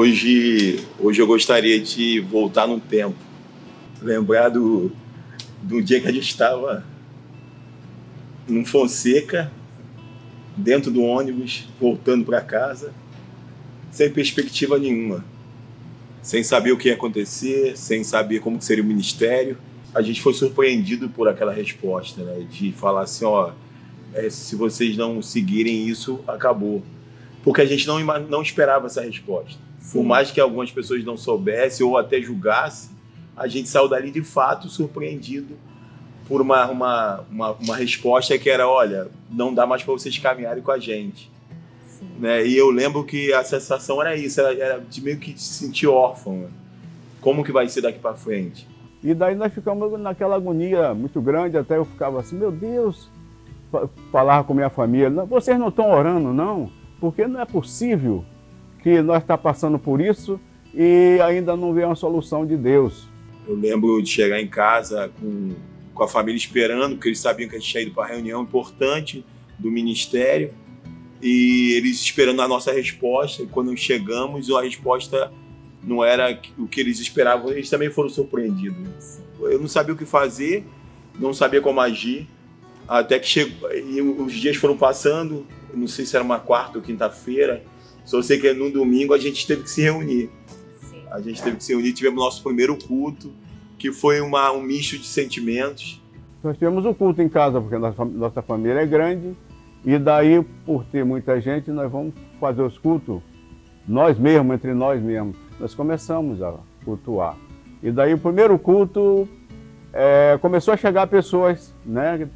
Hoje eu gostaria de voltar no tempo, lembrar do dia que a gente estava num Fonseca, dentro do ônibus, voltando para casa, sem perspectiva nenhuma, sem saber o que ia acontecer, sem saber como seria o ministério. A gente foi surpreendido por aquela resposta, né? De falar assim, se vocês não seguirem isso, acabou. Porque a gente não esperava essa resposta. Sim. Por mais que algumas pessoas não soubessem ou até julgassem, a gente saiu dali de fato surpreendido por uma resposta que era, olha, não dá mais para vocês caminharem com a gente. Né? E eu lembro que a sensação era isso, era de meio que se sentir órfão. Né? Como que vai ser daqui para frente? E daí nós ficamos naquela agonia muito grande, até eu ficava assim, meu Deus, falava com minha família, vocês não estão orando não? Porque não é possível que nós estamos passando por isso e ainda não vê uma solução de Deus. Eu lembro de chegar em casa com a família esperando, porque eles sabiam que a gente tinha ido para uma reunião importante do ministério, e eles esperando a nossa resposta, e quando chegamos, a resposta não era o que eles esperavam, eles também foram surpreendidos. Eu não sabia o que fazer, não sabia como agir, até que chegou, e os dias foram passando, não sei se era uma quarta ou quinta-feira, só sei que no domingo a gente teve que se reunir. Sim. A gente teve que se reunir, tivemos nosso primeiro culto, que foi um misto de sentimentos. Nós tivemos um culto em casa, porque nossa família é grande, e daí, por ter muita gente, nós vamos fazer os cultos, nós mesmos, entre nós mesmos. Nós começamos a cultuar. E daí o primeiro culto começou a chegar pessoas, né,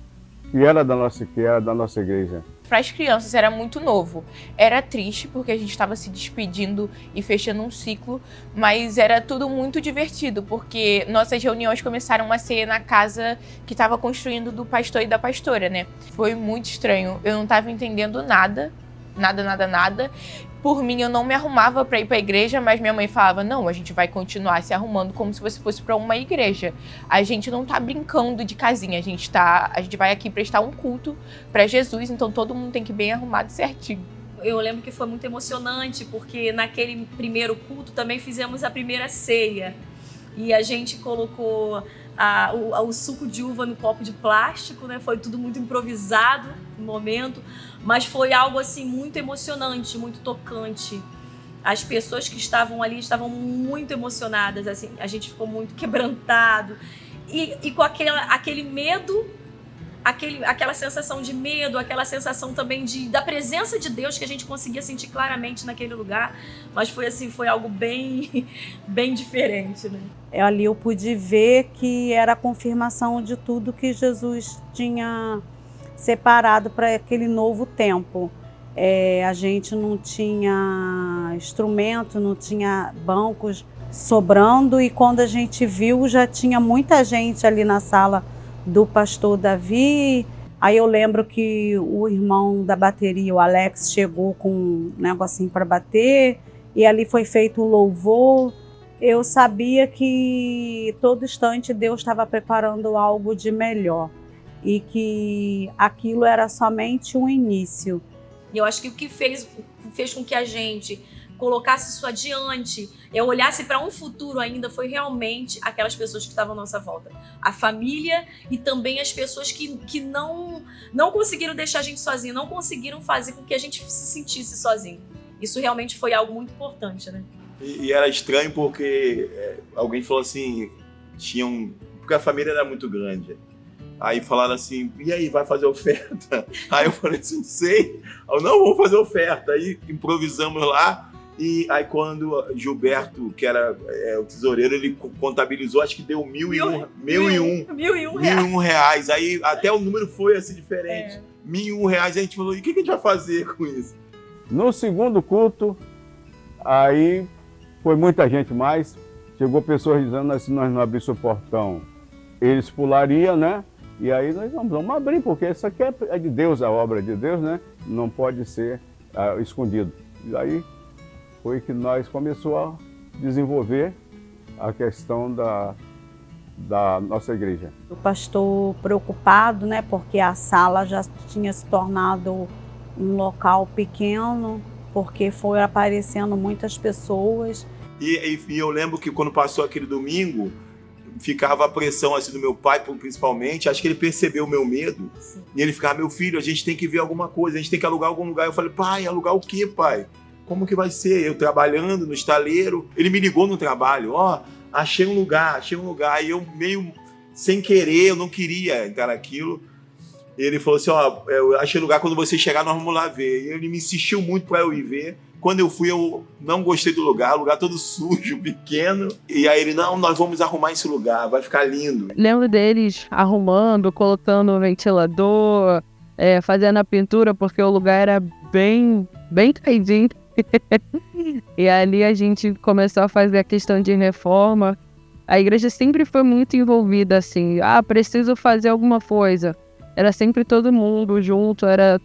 que era da nossa igreja. Para as crianças era muito novo. Era triste porque a gente estava se despedindo e fechando um ciclo, mas era tudo muito divertido, porque nossas reuniões começaram a ser na casa que estava construindo do pastor e da pastora, né? Foi muito estranho. Eu não estava entendendo nada. Por mim, eu não me arrumava para ir para a igreja, mas minha mãe falava, não, a gente vai continuar se arrumando como se você fosse para uma igreja. A gente não tá brincando de casinha, a gente vai aqui prestar um culto para Jesus, então todo mundo tem que ir bem arrumado certinho. Eu lembro que foi muito emocionante, porque naquele primeiro culto também fizemos a primeira ceia. E a gente colocou o suco de uva no copo de plástico, né? Foi tudo muito improvisado no momento, mas foi algo assim muito emocionante, muito tocante. As pessoas que estavam ali estavam muito emocionadas, assim, a gente ficou muito quebrantado e com aquele medo, aquela sensação de medo, aquela sensação também da presença de Deus que a gente conseguia sentir claramente naquele lugar, mas foi algo bem, bem diferente, né? Ali eu pude ver que era a confirmação de tudo que Jesus tinha separado para aquele novo tempo. A gente não tinha instrumento, não tinha bancos sobrando, e quando a gente viu já tinha muita gente ali na sala do pastor Davi. Aí eu lembro que o irmão da bateria, o Alex, chegou com um negocinho para bater, e ali foi feito o louvor. Eu sabia que todo instante Deus estava preparando algo de melhor e que aquilo era somente um início. E eu acho que o que fez com que a gente colocasse isso adiante, eu olhasse para um futuro ainda, foi realmente aquelas pessoas que estavam à nossa volta. A família e também as pessoas que não conseguiram deixar a gente sozinho, não conseguiram fazer com que a gente se sentisse sozinho. Isso realmente foi algo muito importante, né? E era estranho porque alguém falou assim, porque a família era muito grande. Aí falaram assim, e aí, vai fazer oferta? Aí eu falei assim, não sei. Eu, não, vamos fazer oferta. Aí improvisamos lá. E aí quando Gilberto, que era o tesoureiro, ele contabilizou, acho que deu R$1.001. Aí até o número foi assim diferente. R$1.001. A gente falou, e o que a gente vai fazer com isso? No segundo culto, aí foi muita gente mais. Chegou pessoas dizendo, se nós não abríssemos o portão, eles pulariam, né? E aí nós vamos abrir, porque isso aqui é de Deus, a obra de Deus, né? Não pode ser escondido. E aí foi que nós começamos a desenvolver a questão da nossa igreja. O pastor preocupado, né? Porque a sala já tinha se tornado um local pequeno porque foram aparecendo muitas pessoas. E eu lembro que quando passou aquele domingo, ficava a pressão assim do meu pai, principalmente. Acho que ele percebeu o meu medo. Sim. E ele ficava, meu filho, a gente tem que ver alguma coisa, a gente tem que alugar algum lugar. Eu falei, pai, alugar o quê, pai? Como que vai ser? Eu trabalhando no estaleiro. Ele me ligou no trabalho, achei um lugar. E eu meio sem querer, eu não queria entrar naquilo. Ele falou assim, eu achei lugar, quando você chegar nós vamos lá ver. E ele me insistiu muito para eu ir ver. Quando eu fui, eu não gostei do lugar todo sujo, pequeno. E aí ele, não, nós vamos arrumar esse lugar, vai ficar lindo. Lembro deles arrumando, colocando o ventilador, fazendo a pintura, porque o lugar era bem caidinho. E ali a gente começou a fazer a questão de reforma. A igreja sempre foi muito envolvida, assim, preciso fazer alguma coisa. Era sempre todo mundo junto, era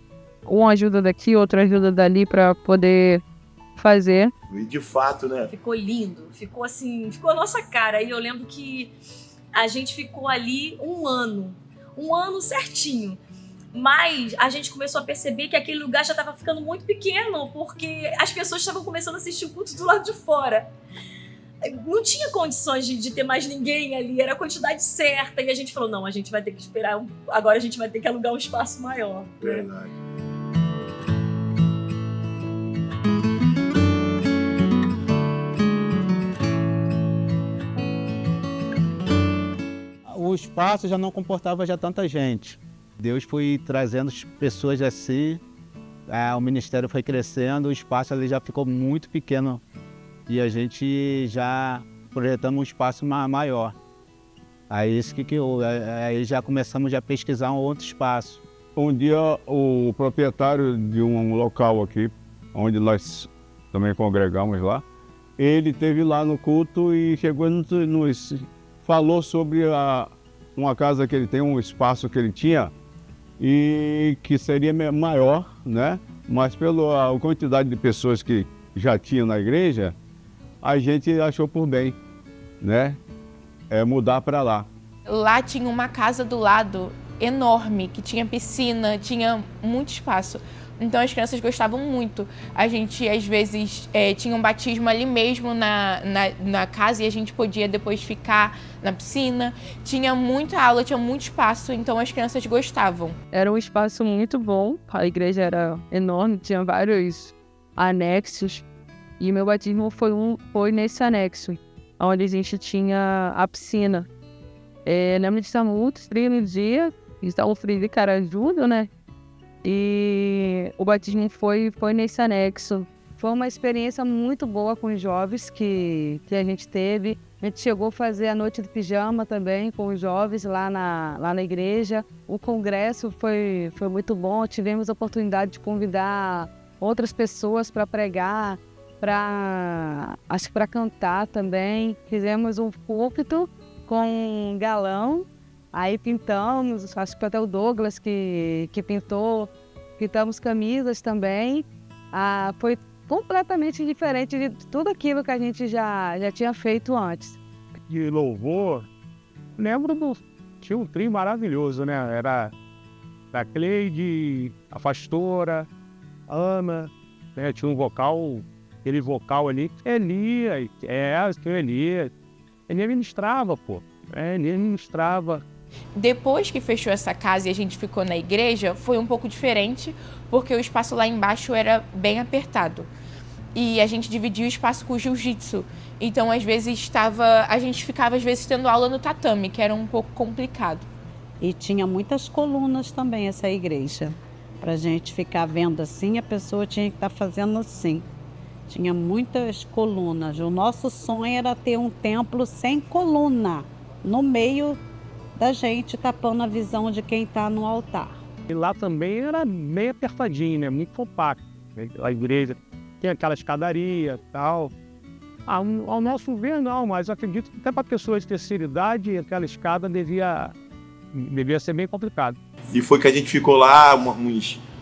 um ajuda daqui, outro ajuda dali para poder fazer. E de fato, né? Ficou lindo, ficou assim, ficou a nossa cara. E eu lembro que a gente ficou ali um ano certinho. Mas a gente começou a perceber que aquele lugar já estava ficando muito pequeno, porque as pessoas estavam começando a assistir o culto do lado de fora. Não tinha condições de ter mais ninguém ali, era a quantidade certa. E a gente falou, não, a gente vai ter que esperar, agora a gente vai ter que alugar um espaço maior. Né? Verdade. O espaço já não comportava já tanta gente. Deus foi trazendo pessoas assim, o ministério foi crescendo, o espaço ali já ficou muito pequeno e a gente já projetamos um espaço maior. Aí isso que aí já começamos a pesquisar um outro espaço. Um dia o proprietário de um local aqui, onde nós também congregamos lá, ele esteve lá no culto e chegou nos falou sobre uma casa que ele tem, um espaço que ele tinha, e que seria maior, né? Mas pela quantidade de pessoas que já tinha na igreja, a gente achou por bem, né? Mudar para lá. Lá tinha uma casa do lado enorme, que tinha piscina, tinha muito espaço. Então as crianças gostavam muito. A gente, às vezes, tinha um batismo ali mesmo na casa e a gente podia depois ficar na piscina. Tinha muita aula, tinha muito espaço, então as crianças gostavam. Era um espaço muito bom, a igreja era enorme, tinha vários anexos. E meu batismo foi nesse anexo, onde a gente tinha a piscina. Lembro de estar muito frio no dia, estava um frio de carajudo, né? E o batismo foi nesse anexo. Foi uma experiência muito boa com os jovens que a gente teve. A gente chegou a fazer a noite do pijama também com os jovens lá na igreja. O congresso foi muito bom. Tivemos a oportunidade de convidar outras pessoas para pregar, acho que para cantar também. Fizemos um púlpito com um galão. Aí pintamos, acho que até o Douglas que pintou, pintamos camisas também. Foi completamente diferente de tudo aquilo que a gente já tinha feito antes. De louvor, lembro tinha um trio maravilhoso, né? Era a Cleide, a pastora, a Ana, né? Tinha um vocal, aquele vocal ali, Elias, Elias ministrava, pô. Elias ministrava. Depois que fechou essa casa e a gente ficou na igreja, foi um pouco diferente, porque o espaço lá embaixo era bem apertado. E a gente dividia o espaço com o jiu-jitsu. Então, às vezes, a gente ficava, às vezes, tendo aula no tatame, que era um pouco complicado. E tinha muitas colunas também, essa igreja. Para a gente ficar vendo assim, a pessoa tinha que estar fazendo assim. Tinha muitas colunas. O nosso sonho era ter um templo sem coluna, no meio da gente, tapando a visão de quem está no altar. E lá também era meio apertadinho, né? Muito compacto. A igreja tem aquela escadaria e tal. Ao nosso ver, não, mas eu acredito que até para pessoas de terceira idade, aquela escada devia ser bem complicado. E foi que a gente ficou lá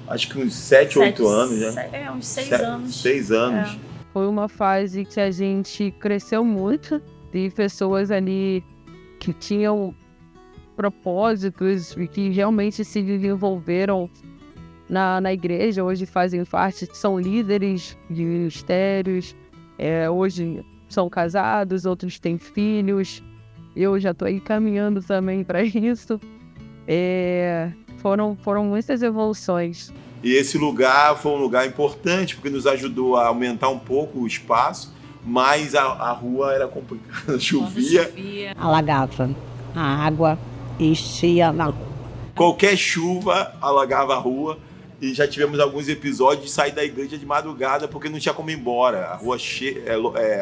acho que uns 7, 8 anos, né? Uns 6 anos. 6 anos. Foi uma fase que a gente cresceu muito, de pessoas ali que tinham propósitos e que realmente se desenvolveram na igreja, hoje fazem parte, são líderes de ministérios, hoje são casados, outros têm filhos. Eu já estou aí caminhando também para isso. Foram muitas evoluções. E esse lugar foi um lugar importante, porque nos ajudou a aumentar um pouco o espaço, mas a rua era complicada, chovia. Alagava a água, enchia na rua. Qualquer chuva alagava a rua, e já tivemos alguns episódios de sair da igreja de madrugada porque não tinha como ir embora, a rua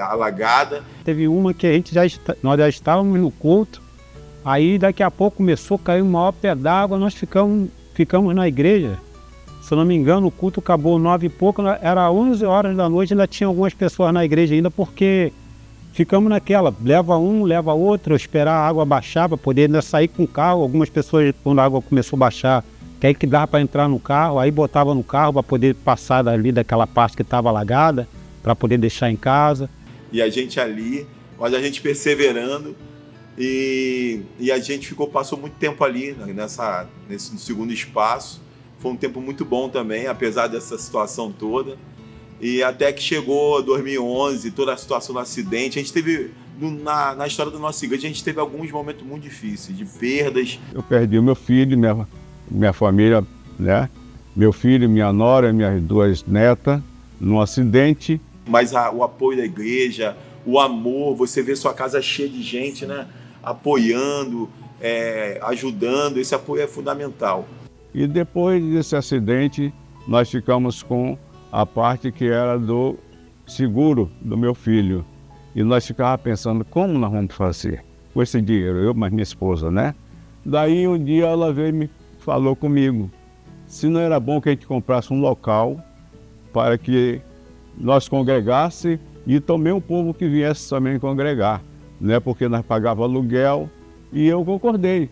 alagada. Teve uma que nós já estávamos no culto, aí daqui a pouco começou a cair um maior pé d'água, nós ficamos na igreja. Se eu não me engano, o culto acabou 9 e pouco, era 11 horas da noite, ainda tinha algumas pessoas na igreja ainda, porque ficamos naquela, leva um, leva outro, esperar a água baixar para poder ainda sair com o carro. Algumas pessoas, quando a água começou a baixar, que dava para entrar no carro, aí botava no carro para poder passar dali daquela parte que estava alagada, para poder deixar em casa. E a gente ali, mas a gente perseverando, e a gente passou muito tempo ali, nesse segundo espaço. Foi um tempo muito bom também, apesar dessa situação toda. E até que chegou 2011, toda a situação do acidente, a gente teve, na história da nossa igreja, a gente teve alguns momentos muito difíceis, de perdas. Eu perdi o meu filho, minha família, né? Meu filho, minha nora, minhas 2 netas, num acidente. Mas o apoio da igreja, o amor, você vê sua casa cheia de gente, né? Apoiando, ajudando, esse apoio é fundamental. E depois desse acidente, nós ficamos com a parte que era do seguro do meu filho. E nós ficávamos pensando, como nós vamos fazer com esse dinheiro? Eu, mas minha esposa, né? Daí um dia ela veio e me falou comigo, se não era bom que a gente comprasse um local para que nós congregasse e também um povo que viesse também congregar, né? Porque nós pagávamos aluguel, e eu concordei.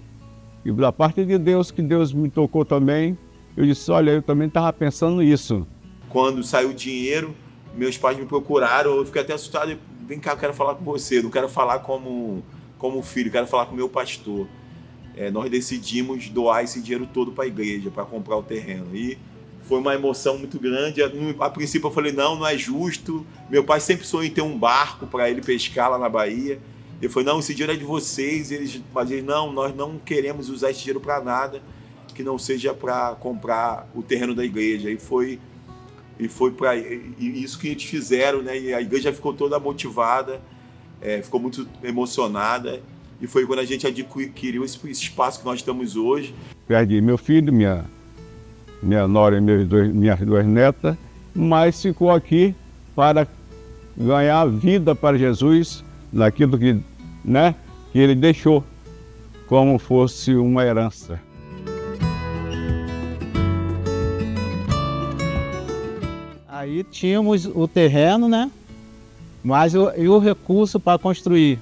E da parte de Deus, que Deus me tocou também, eu disse, olha, eu também estava pensando nisso. Quando saiu o dinheiro, meus pais me procuraram, eu fiquei até assustado, vem cá, eu quero falar com você, não quero falar como filho, quero falar com o meu pastor. Nós decidimos doar esse dinheiro todo para a igreja, para comprar o terreno. E foi uma emoção muito grande. A princípio eu falei, não é justo. Meu pai sempre sonhou em ter um barco para ele pescar lá na Bahia. Ele falou, não, esse dinheiro é de vocês. Mas eles, não, nós não queremos usar esse dinheiro para nada que não seja para comprar o terreno da igreja. E foi para isso que eles fizeram, né? E a igreja ficou toda motivada, ficou muito emocionada. E foi quando a gente adquiriu esse espaço que nós estamos hoje. Perdi meu filho, minha nora e minhas 2 netas, mas ficou aqui para ganhar vida para Jesus, naquilo que ele deixou, como fosse uma herança. Aí tínhamos o terreno, né? Mas e o recurso para construir.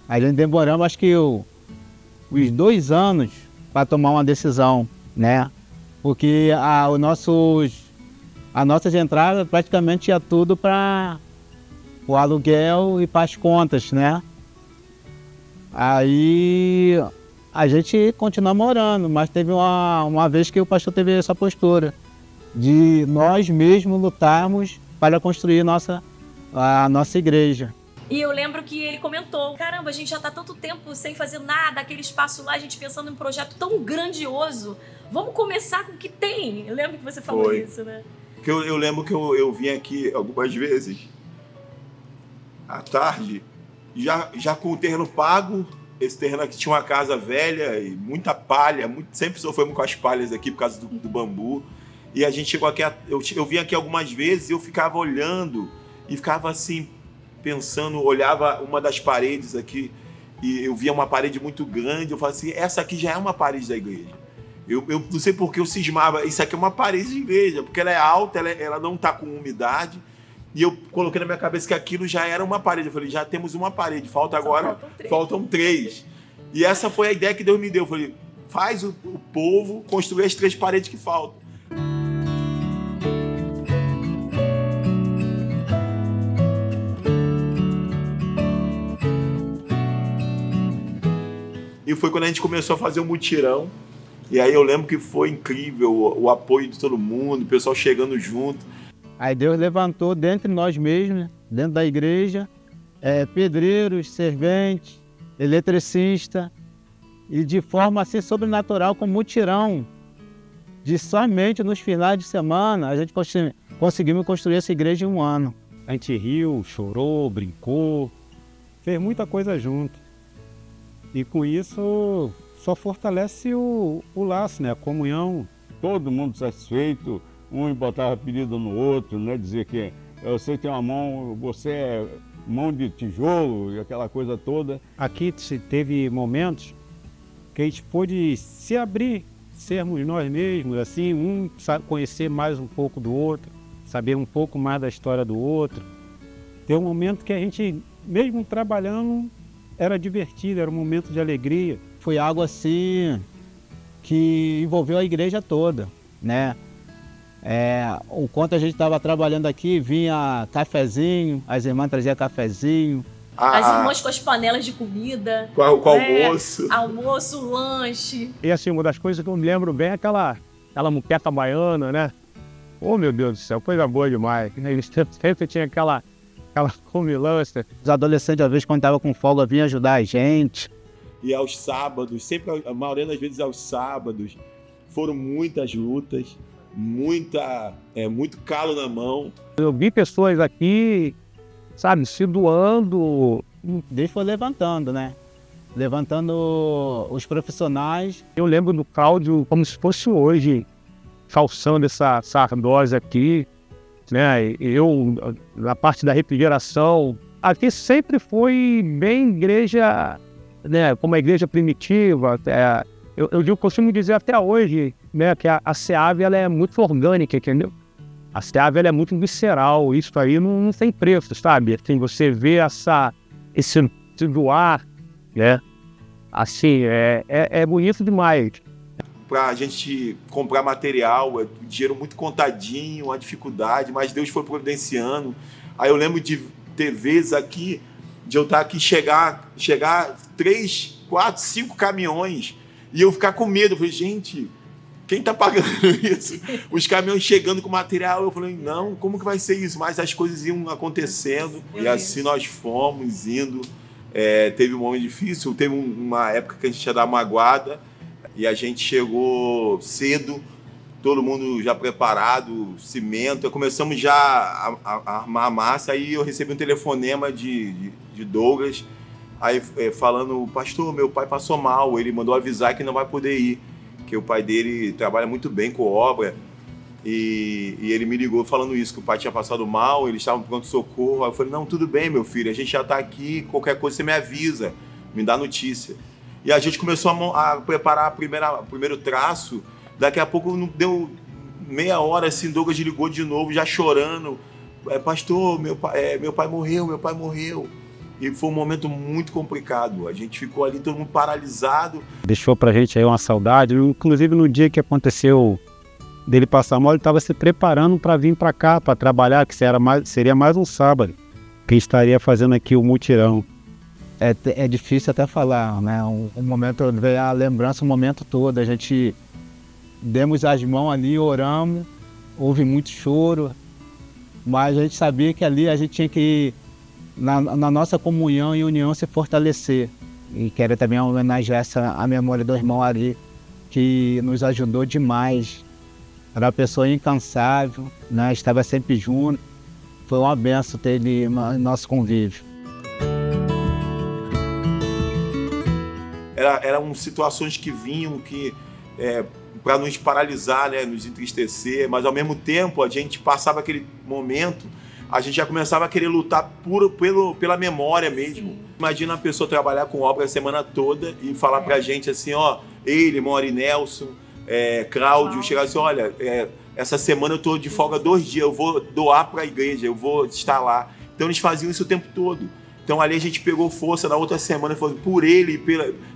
A gente demoramos, acho que os 2 anos para tomar uma decisão, né? Porque as nossas entradas praticamente ia tudo para o aluguel e para as contas, né? Aí a gente continua morando, mas teve uma vez que o pastor teve essa postura de nós mesmos lutarmos para construir a nossa igreja. E eu lembro que ele comentou, caramba, a gente já está tanto tempo sem fazer nada, aquele espaço lá, a gente pensando em um projeto tão grandioso, vamos começar com o que tem. Eu lembro que você falou isso, né? Eu lembro que eu vim aqui algumas vezes, à tarde, já com o terreno pago. Esse terreno aqui tinha uma casa velha e muita palha, sempre sofremos com as palhas aqui por causa do bambu. E a gente chegou aqui, eu vim aqui algumas vezes e eu ficava olhando e ficava assim, pensando, olhava uma das paredes aqui e eu via uma parede muito grande, eu falava assim, essa aqui já é uma parede da igreja. Eu não sei por que eu cismava, isso aqui é uma parede de igreja, porque ela é alta, ela não está com umidade, e eu coloquei na minha cabeça que aquilo já era uma parede. Eu falei, já temos uma parede, faltam 3. E essa foi a ideia que Deus me deu. Eu falei, faz o povo construir as 3 paredes que faltam. E foi quando a gente começou a fazer um mutirão E aí eu lembro que foi incrível o apoio de todo mundo, o pessoal chegando junto. Aí Deus levantou dentre nós mesmos, né, dentro da igreja, pedreiros, serventes, eletricista, e de forma assim sobrenatural, com mutirão, de somente nos finais de semana, a gente conseguimos construir essa igreja em 1 ano. A gente riu, chorou, brincou, fez muita coisa junto. E com isso só fortalece o laço, né? A comunhão. Todo mundo satisfeito, um botava apelido no outro, né? Dizer que você tem uma mão, você é mão de tijolo e aquela coisa toda. Aqui teve momentos que a gente pôde se abrir, sermos nós mesmos, assim, um conhecer mais um pouco do outro, saber um pouco mais da história do outro. Tem um momento que a gente, mesmo trabalhando, era divertido, era um momento de alegria. Foi algo assim que envolveu a igreja toda, né? Enquanto a gente estava trabalhando aqui, vinha cafezinho, as irmãs traziam cafezinho. As irmãs com as panelas de comida. Com almoço. Almoço, lanche. E assim, uma das coisas que eu me lembro bem é aquela muqueca baiana, né? Oh, meu Deus do céu, coisa boa demais. Eles sempre tinham aquela comilança. Os adolescentes, às vezes, quando estavam com folga, vinham ajudar a gente. E aos sábados, sempre, a maioria das vezes aos sábados, foram muitas lutas, muito calo na mão. Eu vi pessoas aqui, sabe, se doando. Deus foi levantando, né? Levantando os profissionais. Eu lembro do Cláudio como se fosse hoje, calçando essa ardose aqui, né? Eu, na parte da refrigeração, aqui sempre foi bem igreja, né? Como a igreja primitiva. Eu costumo dizer até hoje, né, que a SEAV ela é muito orgânica, entendeu? A SEAV ela é muito visceral, isso aí não tem preço, sabe? Assim, você vê esse doar, né? Assim, é bonito demais. Para a gente comprar material, dinheiro muito contadinho, uma dificuldade, mas Deus foi providenciando. Aí eu lembro de ter vezes aqui, de eu estar aqui, chegar 3, 4, 5 caminhões, e eu ficar com medo. Eu falei, gente, quem tá pagando isso? Os caminhões chegando com material, eu falei, não, como que vai ser isso? Mas as coisas iam acontecendo, e assim nós fomos indo. Teve um momento difícil, teve uma época que a gente ia dar magoada, e a gente chegou cedo, todo mundo já preparado, cimento, começamos já a armar a massa. Aí eu recebi um telefonema de Douglas, aí falando, pastor, meu pai passou mal, ele mandou avisar que não vai poder ir, que o pai dele trabalha muito bem com obra, e ele me ligou falando isso, que o pai tinha passado mal, eles estavam pronto-socorro. Aí eu falei, não, tudo bem, meu filho, a gente já está aqui, qualquer coisa você me avisa, me dá notícia. E a gente começou a preparar o primeiro traço. Daqui a pouco não deu meia hora, assim, Douglas ligou de novo, já chorando. Pastor, meu pai morreu. E foi um momento muito complicado. A gente ficou ali, todo mundo paralisado. Deixou pra gente aí uma saudade. Inclusive, no dia que aconteceu dele passar mal, ele estava se preparando para vir para cá, para trabalhar, que seria mais um sábado, que estaria fazendo aqui o mutirão. É difícil até falar, né? Um momento, veio a lembrança o momento todo. A gente demos as mãos ali, oramos, houve muito choro, mas a gente sabia que ali a gente tinha que, na nossa comunhão e união, se fortalecer. E quero também homenagear a memória do irmão Ari, que nos ajudou demais. Era uma pessoa incansável, né? Estava sempre junto. Foi uma benção ter ele no nosso convívio. Eram situações que vinham para nos paralisar, né, nos entristecer, mas ao mesmo tempo a gente passava aquele momento, a gente já começava a querer lutar pela memória mesmo. Sim. Imagina a pessoa trabalhar com obra a semana toda e falar pra gente assim, ó, ele, Mori Nelson, Cláudio, chegar assim, olha, essa semana eu tô de folga 2 dias, eu vou doar para a igreja, eu vou estar lá. Então eles faziam isso o tempo todo. Então ali a gente pegou força na outra semana, falou, por ele,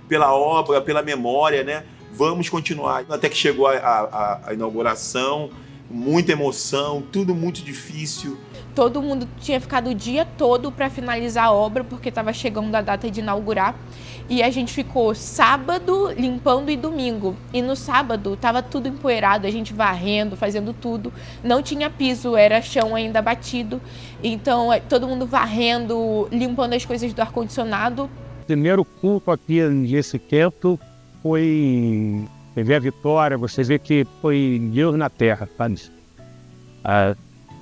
pela obra, pela memória, né? Vamos continuar. Até que chegou a inauguração, muita emoção, tudo muito difícil. Todo mundo tinha ficado o dia todo para finalizar a obra, porque estava chegando a data de inaugurar. E a gente ficou sábado limpando e domingo. E no sábado estava tudo empoeirado, a gente varrendo, fazendo tudo. Não tinha piso, era chão ainda batido. Então, todo mundo varrendo, limpando as coisas do ar-condicionado. O primeiro culto aqui nesse tempo foi... Você vê a vitória, você vê que foi Deus na terra, sabe?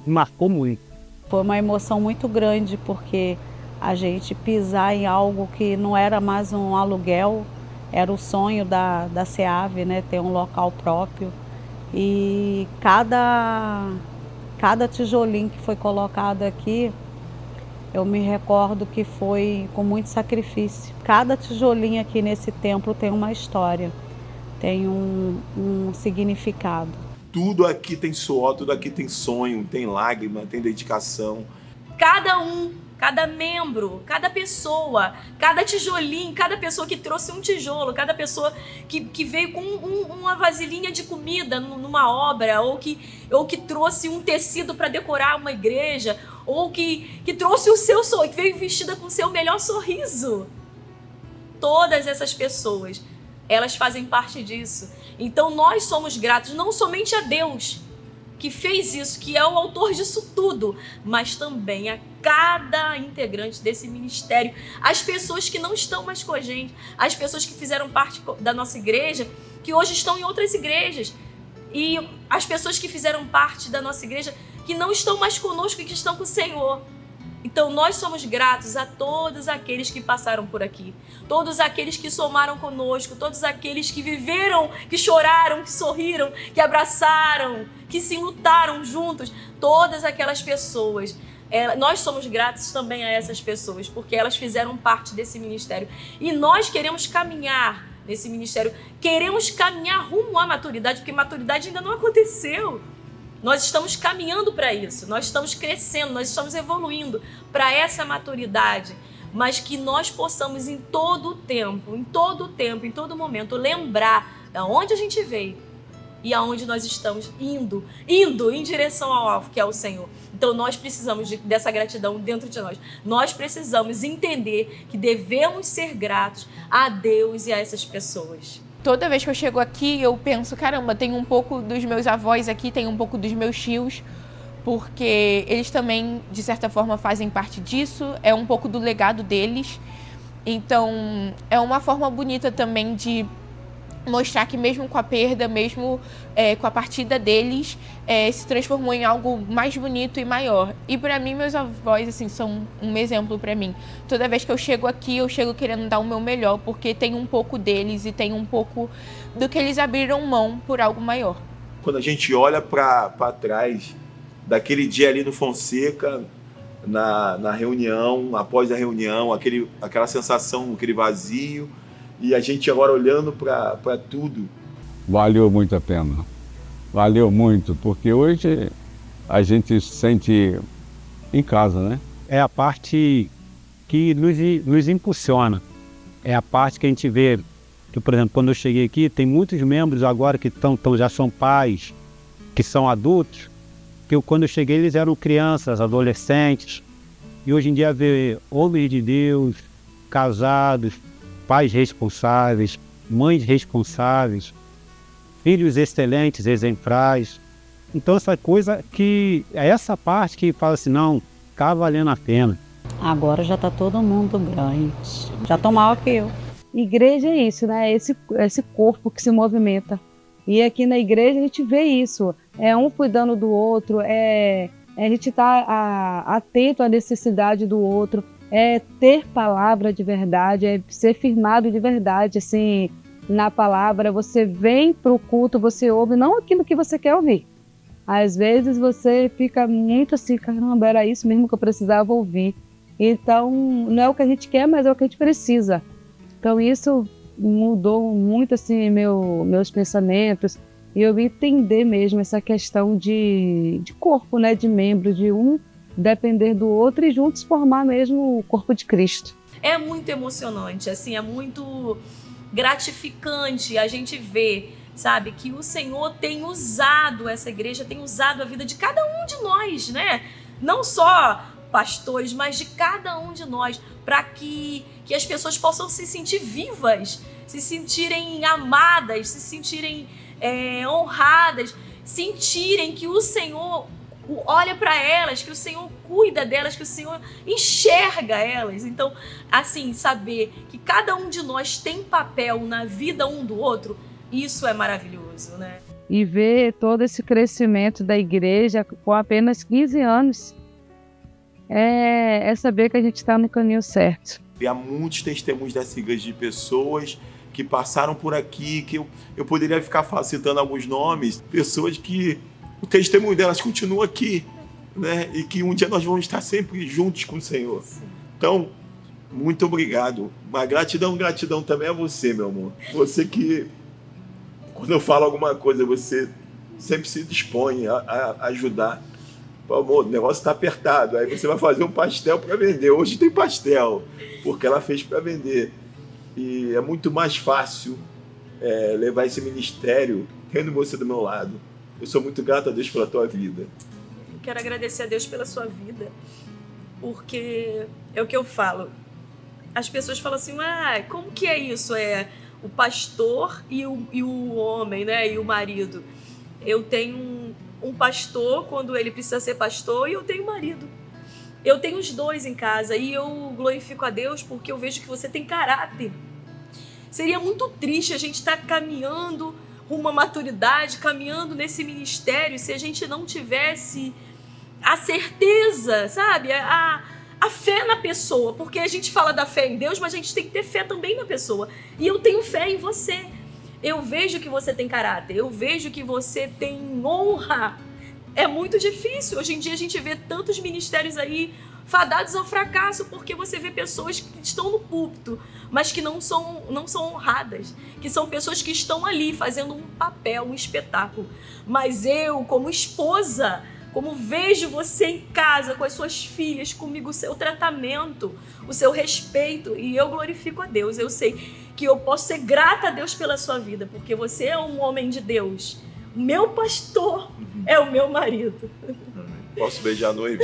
Marcou muito. Foi uma emoção muito grande, porque a gente pisar em algo que não era mais um aluguel, era o sonho da SEAV, né? Ter um local próprio. E cada tijolinho que foi colocado aqui, eu me recordo que foi com muito sacrifício. Cada tijolinho aqui nesse templo tem uma história, tem um significado. Tudo aqui tem suor, tudo aqui tem sonho, tem lágrima, tem dedicação. Cada membro, cada pessoa, cada tijolinho, cada pessoa que trouxe um tijolo, cada pessoa que veio com uma vasilhinha de comida numa obra, ou que trouxe um tecido para decorar uma igreja, ou que trouxe o seu sorriso, que veio vestida com o seu melhor sorriso. Todas essas pessoas, elas fazem parte disso. Então nós somos gratos não somente a Deus, que fez isso, que é o autor disso tudo, mas também a cada integrante desse ministério, as pessoas que não estão mais com a gente, as pessoas que fizeram parte da nossa igreja, que hoje estão em outras igrejas, e as pessoas que fizeram parte da nossa igreja, que não estão mais conosco e que estão com o Senhor. Então nós somos gratos a todos aqueles que passaram por aqui, todos aqueles que somaram conosco, todos aqueles que viveram, que choraram, que sorriram, que abraçaram, que se lutaram juntos, todas aquelas pessoas. Nós somos gratos também a essas pessoas, porque elas fizeram parte desse ministério. E nós queremos caminhar nesse ministério, queremos caminhar rumo à maturidade, porque maturidade ainda não aconteceu. Nós estamos caminhando para isso, nós estamos crescendo, nós estamos evoluindo para essa maturidade, mas que nós possamos em todo tempo, em todo momento, lembrar de onde a gente veio e aonde nós estamos indo em direção ao alvo, que é o Senhor. Então nós precisamos dessa gratidão dentro de nós. Nós precisamos entender que devemos ser gratos a Deus e a essas pessoas. Toda vez que eu chego aqui, eu penso, caramba, tem um pouco dos meus avós aqui, tem um pouco dos meus tios, porque eles também, de certa forma, fazem parte disso, é um pouco do legado deles. Então, é uma forma bonita também de mostrar que mesmo com a perda, mesmo com a partida deles, se transformou em algo mais bonito e maior. E para mim, meus avós assim, são um exemplo para mim. Toda vez que eu chego aqui, eu chego querendo dar o meu melhor, porque tem um pouco deles e tem um pouco do que eles abriram mão por algo maior. Quando a gente olha para trás, daquele dia ali no Fonseca, na reunião, após a reunião, aquela sensação, aquele vazio, e a gente agora olhando para tudo. Valeu muito a pena. Valeu muito, porque hoje a gente se sente em casa, né? É a parte que nos impulsiona. É a parte que a gente vê, que, por exemplo, quando eu cheguei aqui, tem muitos membros agora que já são pais, que são adultos, que quando eu cheguei eles eram crianças, adolescentes, e hoje em dia vê homens de Deus, casados, pais responsáveis, mães responsáveis, filhos excelentes, exemplares. Então essa coisa que é essa parte que fala assim, não, tá valendo a pena. Agora já tá todo mundo grande, já estão maior que eu. Igreja é isso, né? Esse corpo que se movimenta. E aqui na igreja a gente vê isso, é um cuidando do outro, a gente tá atento à necessidade do outro, é ter palavra de verdade, é ser firmado de verdade, assim, na palavra. Você vem para o culto, você ouve não aquilo que você quer ouvir. Às vezes você fica muito assim, caramba, era isso mesmo que eu precisava ouvir. Então, não é o que a gente quer, mas é o que a gente precisa. Então, isso mudou muito, assim, meus pensamentos. E eu entender mesmo essa questão de corpo, né, de membro, de um depender do outro e juntos formar mesmo o corpo de Cristo. É muito emocionante, assim, é muito gratificante a gente ver, sabe, que o Senhor tem usado essa igreja, tem usado a vida de cada um de nós, né? não só pastores, mas de cada um de nós, para que as pessoas possam se sentir vivas, se sentirem amadas, se sentirem honradas, sentirem que o Senhor olha para elas, que o Senhor cuida delas, que o Senhor enxerga elas. Então, assim, saber que cada um de nós tem papel na vida um do outro, isso é maravilhoso, né? E ver todo esse crescimento da igreja com apenas 15 anos é saber que a gente está no caminho certo. E há muitos testemunhos dessa igreja de pessoas que passaram por aqui, que eu poderia ficar citando alguns nomes, pessoas que o testemunho delas continua aqui, né? E que um dia nós vamos estar sempre juntos com o Senhor. Então, muito obrigado. Uma gratidão também a você, meu amor. Você que, quando eu falo alguma coisa, você sempre se dispõe a ajudar. Pô, amor, o negócio está apertado. Aí você vai fazer um pastel para vender. Hoje tem pastel, porque ela fez para vender. E é muito mais fácil levar esse ministério tendo você do meu lado. Eu sou muito grato a Deus pela tua vida. Eu quero agradecer a Deus pela sua vida, porque é o que eu falo. As pessoas falam assim, como que é isso? É o pastor e o homem, né? E o marido. Eu tenho um pastor quando ele precisa ser pastor e eu tenho um marido. Eu tenho os dois em casa e eu glorifico a Deus porque eu vejo que você tem caráter. Seria muito triste a gente estar caminhando rumo à maturidade, caminhando nesse ministério, se a gente não tivesse a certeza, sabe? A fé na pessoa, porque a gente fala da fé em Deus, mas a gente tem que ter fé também na pessoa. E eu tenho fé em você. Eu vejo que você tem caráter, eu vejo que você tem honra. É muito difícil. Hoje em dia a gente vê tantos ministérios aí fadados ao fracasso, porque você vê pessoas que estão no púlpito, mas que não são honradas, que são pessoas que estão ali fazendo um papel, um espetáculo. Mas eu, como esposa, como vejo você em casa com as suas filhas, comigo, o seu tratamento, o seu respeito, e eu glorifico a Deus. Eu sei que eu posso ser grata a Deus pela sua vida, porque você é um homem de Deus. O meu pastor é o meu marido. Posso beijar a noiva?